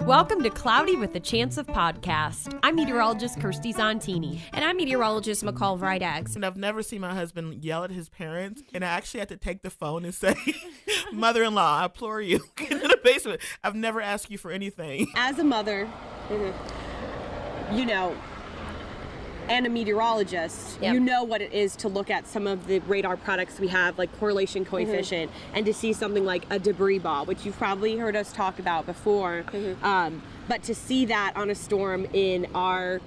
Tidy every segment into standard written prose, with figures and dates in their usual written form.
Welcome to Cloudy with a Chance of Podcast. I'm meteorologist Kirsty Zontini. And I'm meteorologist McCall Vrydags. And I've never seen my husband yell at his parents, and I actually had to take the phone and say, mother-in-law, I implore you, get in the basement. I've never asked you for anything. As a mother, you know, and a meteorologist, you know what it is to look at some of the radar products we have, like correlation coefficient, and to see something like a debris ball, which you've probably heard us talk about before. But to see that on a storm in our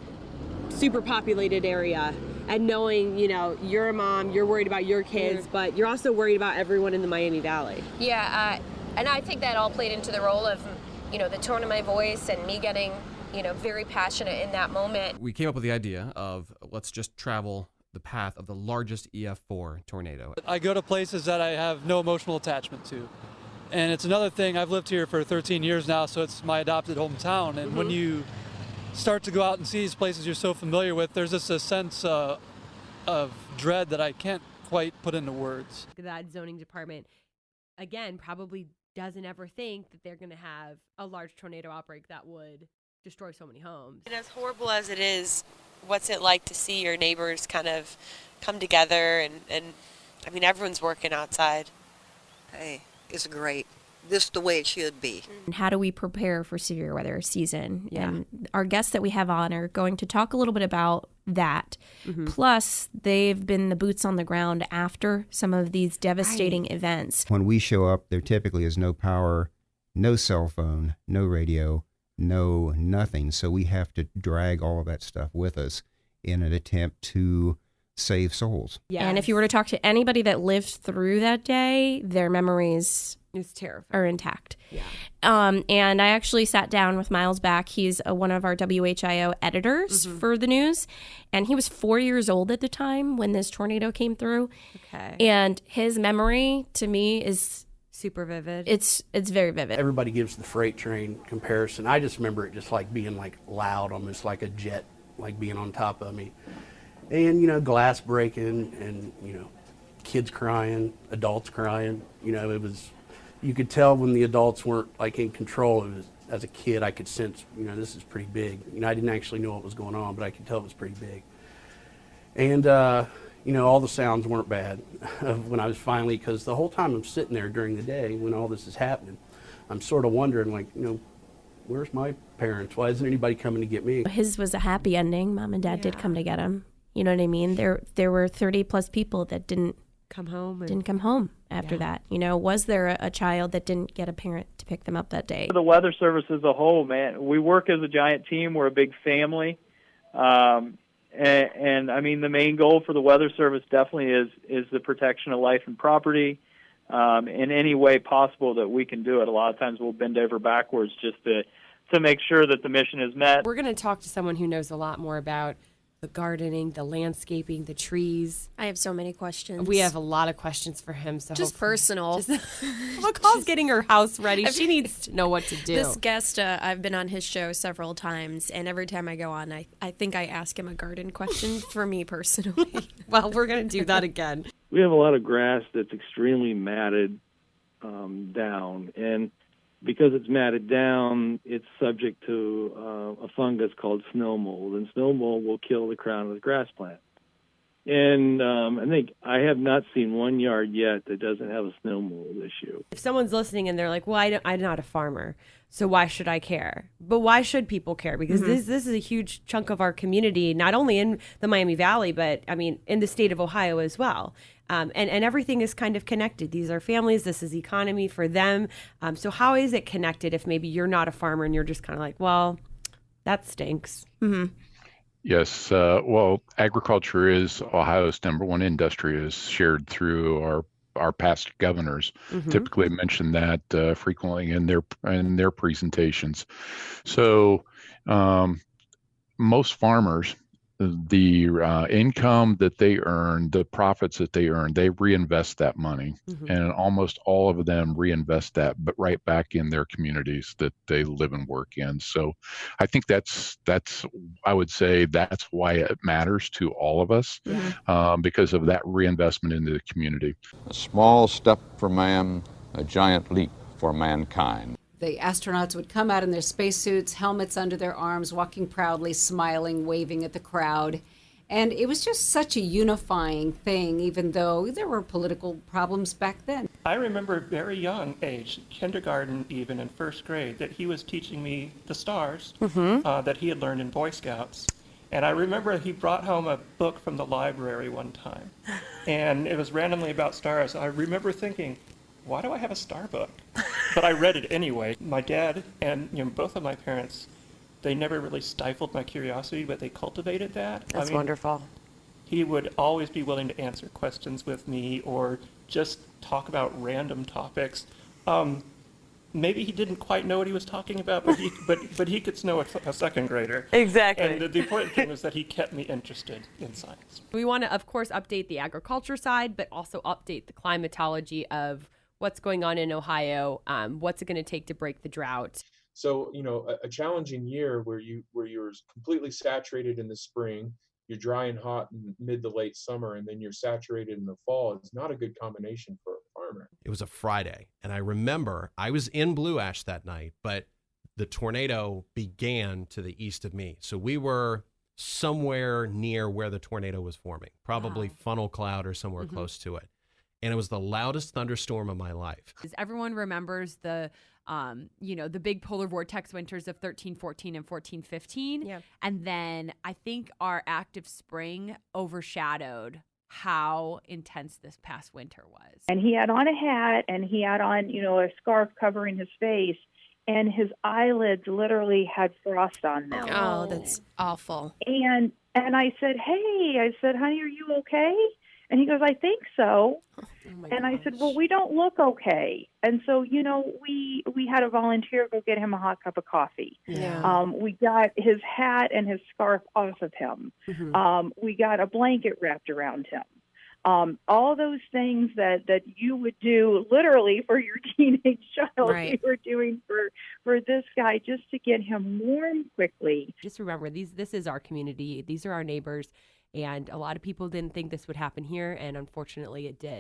super populated area, and knowing, you know, you're a mom, you're worried about your kids, but you're also worried about everyone in the Miami Valley. Yeah, and I think that all played into the role of, you know, the tone of my voice and me getting, you know, very passionate in that moment. We came up with the idea of let's just travel the path of the largest EF4 tornado. I go to places that I have no emotional attachment to. And it's another thing, I've lived here for 13 years now, so it's my adopted hometown. And when you start to go out and see these places you're so familiar with, there's just a sense of dread that I can't quite put into words. That zoning department, again, probably doesn't ever think that they're going to have a large tornado outbreak that would destroy so many homes. And as horrible as it is, what's it like to see your neighbors kind of come together and I mean, everyone's working outside. Hey, it's great. This is the way it should be. And how do we prepare for severe weather season? And our guests that we have on are going to talk a little bit about that. Plus, they've been the boots on the ground after some of these devastating events. When we show up, there typically is no power, no cell phone, no radio, no nothing. So we have to drag all of that stuff with us in an attempt to save souls. And if you were to talk to anybody that lived through that day, their memories are intact. And I actually sat down with Miles Back. He's one of our WHIO editors for the news. And he was 4 years old at the time when this tornado came through. And his memory to me is super vivid. It's very vivid. Everybody gives the freight train comparison. I just remember it just like being like loud, almost like a jet, like being on top of me. And, you know, glass breaking and, you know, kids crying, adults crying. You know, it was, you could tell when the adults weren't like in control. It was, as a kid, I could sense, you know, this is pretty big. You know, I didn't actually know what was going on, but I could tell it was pretty big. And, you know, all the sounds weren't bad when I was finally, because the whole time I'm sitting there during the day when all this is happening, I'm sort of wondering, like, you know, where's my parents? Why isn't anybody coming to get me? His was a happy ending. Mom and Dad did come to get him. You know what I mean? There were 30 plus people that didn't come home after that. You know, was there a child that didn't get a parent to pick them up that day? The Weather Service as a whole, man, we work as a giant team. We're a big family. And I mean, the main goal for the Weather Service definitely is the protection of life and property in any way possible that we can do it. A lot of times we'll bend over backwards just to make sure that the mission is met. We're going to talk to someone who knows a lot more about the gardening, the landscaping, the trees. I have so many questions. We have a lot of questions for him. So just personal. McCall's getting her house ready. She needs to know what to do. This guest, I've been on his show several times, and every time I go on, I think I ask him a garden question for me personally. Well, we're going to do that again. We have a lot of grass that's extremely matted down, and because it's matted down, it's subject to a fungus called snow mold, and snow mold will kill the crown of the grass plant. And I think I have not seen one yard yet that doesn't have a snow mold issue. If someone's listening and they're like, well, I'm not a farmer, so why should I care? But why should people care? Because this is a huge chunk of our community, not only in the Miami Valley, but, I mean, in the state of Ohio as well. And everything is kind of connected. These are families. This is economy for them. So how is it connected if maybe you're not a farmer and you're just kind of like, well, that stinks? Yes. Well, agriculture is Ohio's number one industry, as shared through our past governors. Typically mention that frequently in their presentations. So most farmers, the income that they earn, the profits that they earn, they reinvest that money, and almost all of them reinvest that, but right back in their communities that they live and work in. So I think that's I would say that's why it matters to all of us, because of that reinvestment into the community. A small step for man, a giant leap for mankind. The astronauts would come out in their spacesuits, helmets under their arms, walking proudly, smiling, waving at the crowd. And it was just such a unifying thing, even though there were political problems back then. I remember very young age, kindergarten even, in first grade, that he was teaching me the stars that he had learned in Boy Scouts. And I remember he brought home a book from the library one time, and it was randomly about stars. I remember thinking, why do I have a star book? But I read it anyway. My dad and both of my parents, they never really stifled my curiosity, but they cultivated that. That's wonderful. He would always be willing to answer questions with me or just talk about random topics. Maybe he didn't quite know what he was talking about, but he could know a second grader. Exactly. And the important thing was that he kept me interested in science. We want to, of course, update the agriculture side, but also update the climatology of what's going on in Ohio. What's it going to take to break the drought? So, a challenging year where you're completely saturated in the spring, you're dry and hot in mid to late summer, and then you're saturated in the fall. It's not a good combination for a farmer. It was a Friday, and I remember I was in Blue Ash that night, but the tornado began to the east of me. So we were somewhere near where the tornado was forming, probably funnel cloud or somewhere close to it. And it was the loudest thunderstorm of my life. Everyone remembers the big polar vortex winters of 13-14 and 14-15. Yeah. And then I think our active spring overshadowed how intense this past winter was. And he had on a hat and he had on, a scarf covering his face, and his eyelids literally had frost on them. Oh, that's awful. And I said, hey, honey, are you okay? And he goes, I think so. And I said, well, we don't look okay. And so, we had a volunteer go get him a hot cup of coffee. Yeah. We got his hat and his scarf off of him. We got a blanket wrapped around him. All those things that you would do literally for your teenage child, Right. we were doing for this guy just to get him warm quickly. Just remember, this is our community. These are our neighbors. And a lot of people didn't think this would happen here, and unfortunately it did.